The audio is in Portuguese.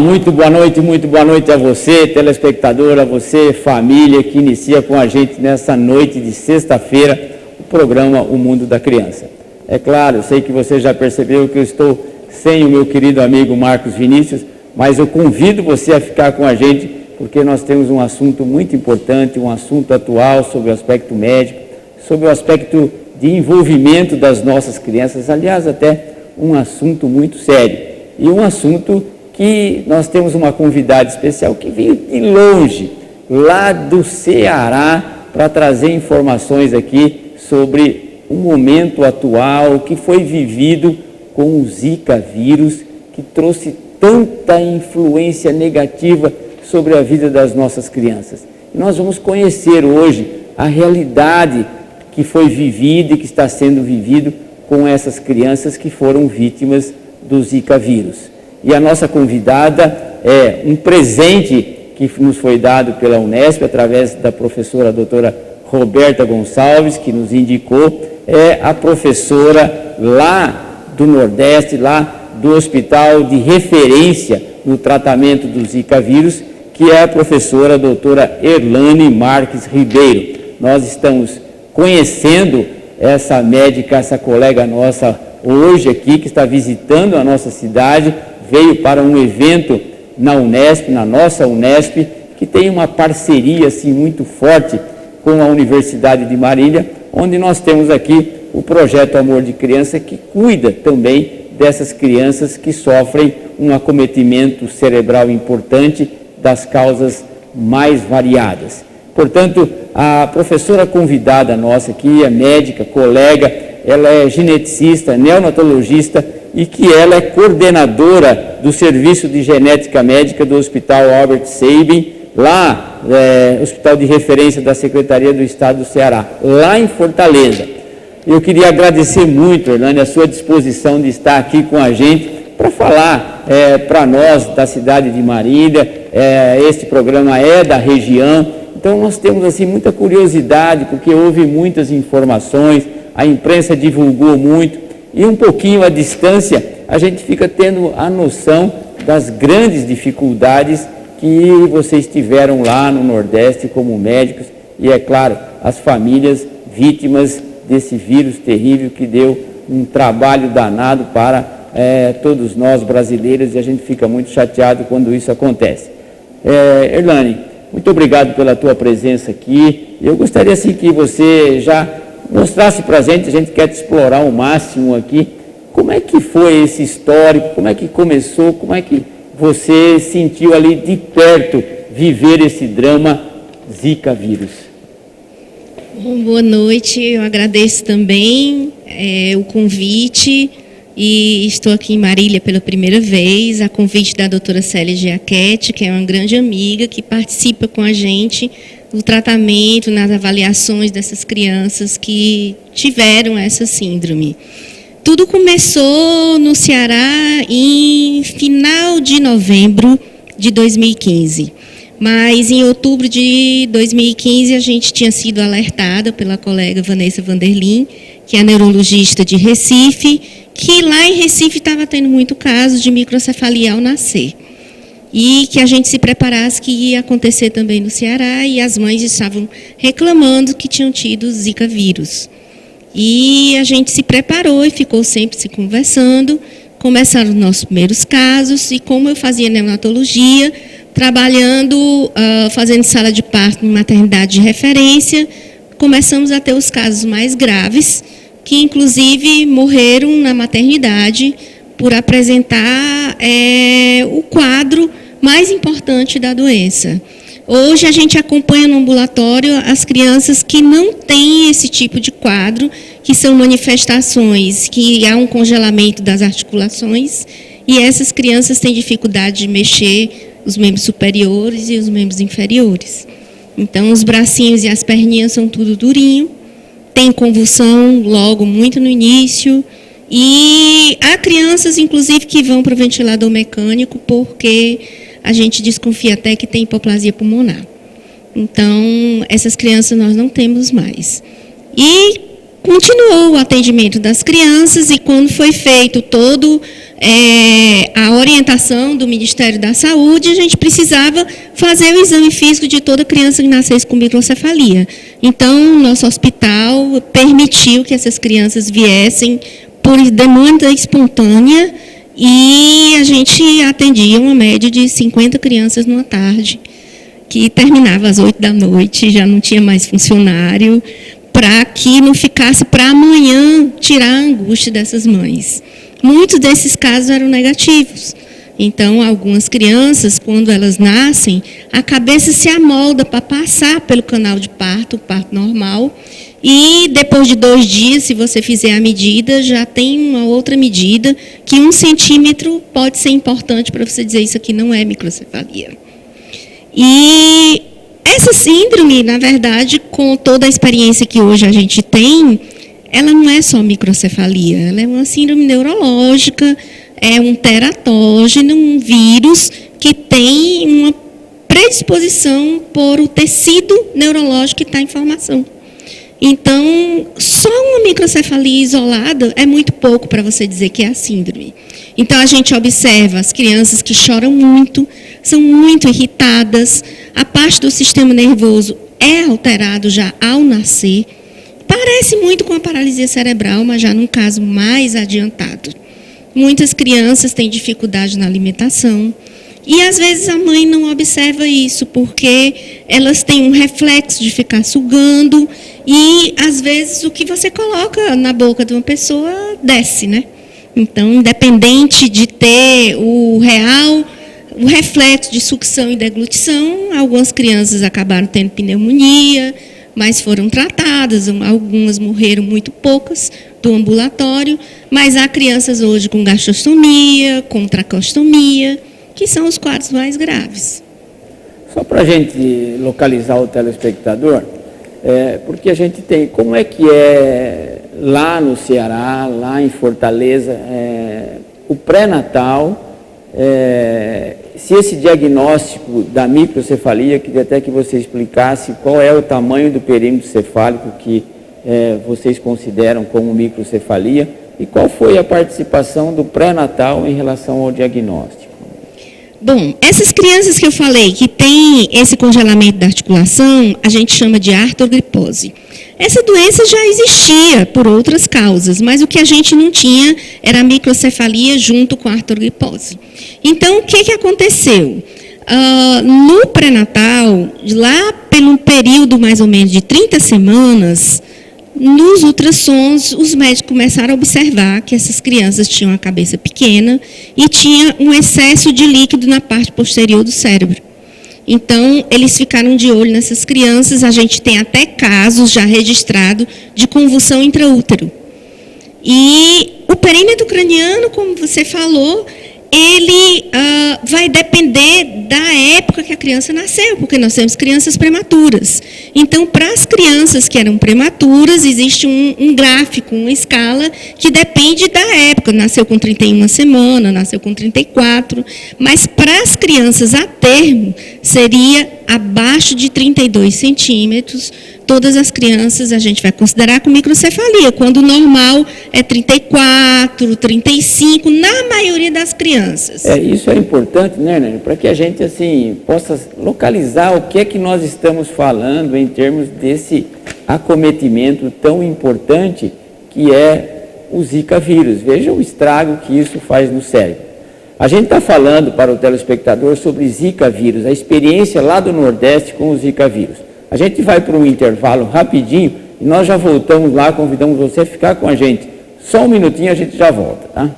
muito boa noite a você, telespectador, a você, família, que inicia com a gente nessa noite de sexta-feira o programa O Mundo da Criança. É claro, eu sei que você já percebeu que eu estou sem o meu querido amigo Marcos Vinícius, mas eu convido você a ficar com a gente, porque nós temos um assunto muito importante, um assunto atual sobre o aspecto médico, sobre o aspecto de envolvimento das nossas crianças, aliás, até um assunto muito sério, e um assunto que nós temos uma convidada especial que veio de longe, lá do Ceará, para trazer informações aqui sobre o momento atual que foi vivido com o Zika vírus, que trouxe tanta influência negativa sobre a vida das nossas crianças. E nós vamos conhecer hoje a realidade que foi vivida e que está sendo vivido com essas crianças que foram vítimas do Zika vírus. E a nossa convidada é um presente que nos foi dado pela Unesp, através da professora doutora Roberta Gonçalves, que nos indicou, é a professora lá do Nordeste, lá do hospital de referência no tratamento do Zika vírus, que é a professora doutora Erlane Marques Ribeiro. Nós estamos conhecendo essa médica, essa colega nossa hoje aqui, que está visitando a nossa cidade, veio para um evento na Unesp, na nossa Unesp, que tem uma parceria assim, muito forte com a Universidade de Marília, onde nós temos aqui o projeto Amor de Criança, que cuida também dessas crianças que sofrem um acometimento cerebral importante das causas mais variadas. Portanto, a professora convidada nossa aqui, a médica, colega, ela é geneticista, neonatologista e que ela é coordenadora do Serviço de Genética Médica do Hospital Albert Sabin, lá, Hospital de Referência da Secretaria do Estado do Ceará, lá em Fortaleza. Eu queria agradecer muito, Hernani, a sua disposição de estar aqui com a gente para falar para nós da cidade de Marília. Este programa é da região, então nós temos assim muita curiosidade, porque houve muitas informações, a imprensa divulgou muito, e um pouquinho à distância a gente fica tendo a noção das grandes dificuldades que vocês tiveram lá no Nordeste como médicos, e é claro, as famílias vítimas desse vírus terrível que deu um trabalho danado para todos nós brasileiros, e a gente fica muito chateado quando isso acontece. Erlane, muito obrigado pela tua presença aqui. Eu gostaria assim que você já mostrasse para a gente quer te explorar ao máximo aqui, como é que foi esse histórico, como é que começou, como é que você sentiu ali de perto viver esse drama Zika vírus. Bom, boa noite, eu agradeço também o convite e estou aqui em Marília pela primeira vez, a convite da doutora Célia Giachetti, que é uma grande amiga que participa com a gente no tratamento, nas avaliações dessas crianças que tiveram essa síndrome. Tudo começou no Ceará em final de novembro de 2015. Mas em outubro de 2015 a gente tinha sido alertada pela colega Vanessa Vanderlin, que é neurologista de Recife, que lá em Recife estava tendo muito caso de microcefalia ao nascer. E que a gente se preparasse que ia acontecer também no Ceará, e as mães estavam reclamando que tinham tido Zika vírus. E a gente se preparou e ficou sempre se conversando, começaram os nossos primeiros casos, e como eu fazia neonatologia, trabalhando, fazendo sala de parto em maternidade de referência, começamos a ter os casos mais graves, que inclusive morreram na maternidade por apresentar o quadro mais importante da doença. Hoje a gente acompanha no ambulatório as crianças que não têm esse tipo de quadro, que são manifestações que há um congelamento das articulações, e essas crianças têm dificuldade de mexer os membros superiores e os membros inferiores. Então, os bracinhos e as perninhas são tudo durinho, tem convulsão logo muito no início, e há crianças, inclusive, que vão para o ventilador mecânico porque a gente desconfia até que tem hipoplasia pulmonar. Então, essas crianças nós não temos mais. E continuou o atendimento das crianças e quando foi feito todo a orientação do Ministério da Saúde, a gente precisava fazer o exame físico de toda criança que nascesse com microcefalia. Então, nosso hospital permitiu que essas crianças viessem por demanda espontânea e a gente atendia uma média de 50 crianças numa tarde, que terminava às 8 da noite, já não tinha mais funcionário, para que não ficasse para amanhã tirar a angústia dessas mães. Muitos desses casos eram negativos. Então, algumas crianças, quando elas nascem, a cabeça se amolda para passar pelo canal de parto, o parto normal, e depois de 2 dias, se você fizer a medida, já tem uma outra medida, que 1 centímetro pode ser importante para você dizer isso aqui não é microcefalia. E essa síndrome, na verdade, com toda a experiência que hoje a gente tem, ela não é só microcefalia, ela é uma síndrome neurológica, é um teratógeno, um vírus que tem uma predisposição por o tecido neurológico que está em formação. Então, só uma microcefalia isolada é muito pouco para você dizer que é a síndrome. Então, a gente observa as crianças que choram muito, são muito irritadas, a parte do sistema nervoso é alterado já ao nascer. Parece muito com a paralisia cerebral, mas já num caso mais adiantado. Muitas crianças têm dificuldade na alimentação e, às vezes, a mãe não observa isso, porque elas têm um reflexo de ficar sugando e, às vezes, o que você coloca na boca de uma pessoa desce, né? Então, independente de ter o reflexo de sucção e deglutição, algumas crianças acabaram tendo pneumonia, mas foram tratadas, algumas morreram, muito poucas, do ambulatório, mas há crianças hoje com gastrostomia, com tracostomia, que são os quadros mais graves. Só para a gente localizar o telespectador, porque a gente tem, como é que é lá no Ceará, lá em Fortaleza, o pré-natal, se esse diagnóstico da microcefalia, queria até que você explicasse qual é o tamanho do perímetro cefálico que vocês consideram como microcefalia e qual foi a participação do pré-natal em relação ao diagnóstico. Bom, essas crianças que eu falei que têm esse congelamento da articulação, a gente chama de artrogripose. Essa doença já existia por outras causas, mas o que a gente não tinha era a microcefalia junto com a artrogripose. Então, o que aconteceu? No pré-natal, lá pelo período mais ou menos de 30 semanas, nos ultrassons, os médicos começaram a observar que essas crianças tinham a cabeça pequena e tinha um excesso de líquido na parte posterior do cérebro. Então, eles ficaram de olho nessas crianças, a gente tem até casos já registrados de convulsão intraútero. E o perímetro craniano, como você falou, ele vai depender da época que a criança nasceu, porque nós temos crianças prematuras. Então, para as crianças que eram prematuras, existe um gráfico, uma escala, que depende da época. Nasceu com 31 semanas, nasceu com 34, mas para as crianças a termo, seria abaixo de 32 centímetros. Todas as crianças a gente vai considerar com microcefalia, quando o normal é 34, 35, na maioria das crianças. Isso é importante, né, Nani? Para que a gente assim, possa localizar o que é que nós estamos falando em termos desse acometimento tão importante que é o Zika vírus. Veja o estrago que isso faz no cérebro. A gente está falando para o telespectador sobre Zika vírus, a experiência lá do Nordeste com o Zika vírus. A gente vai para um intervalo rapidinho e nós já voltamos lá, convidamos você a ficar com a gente. Só um minutinho, a gente já volta, tá?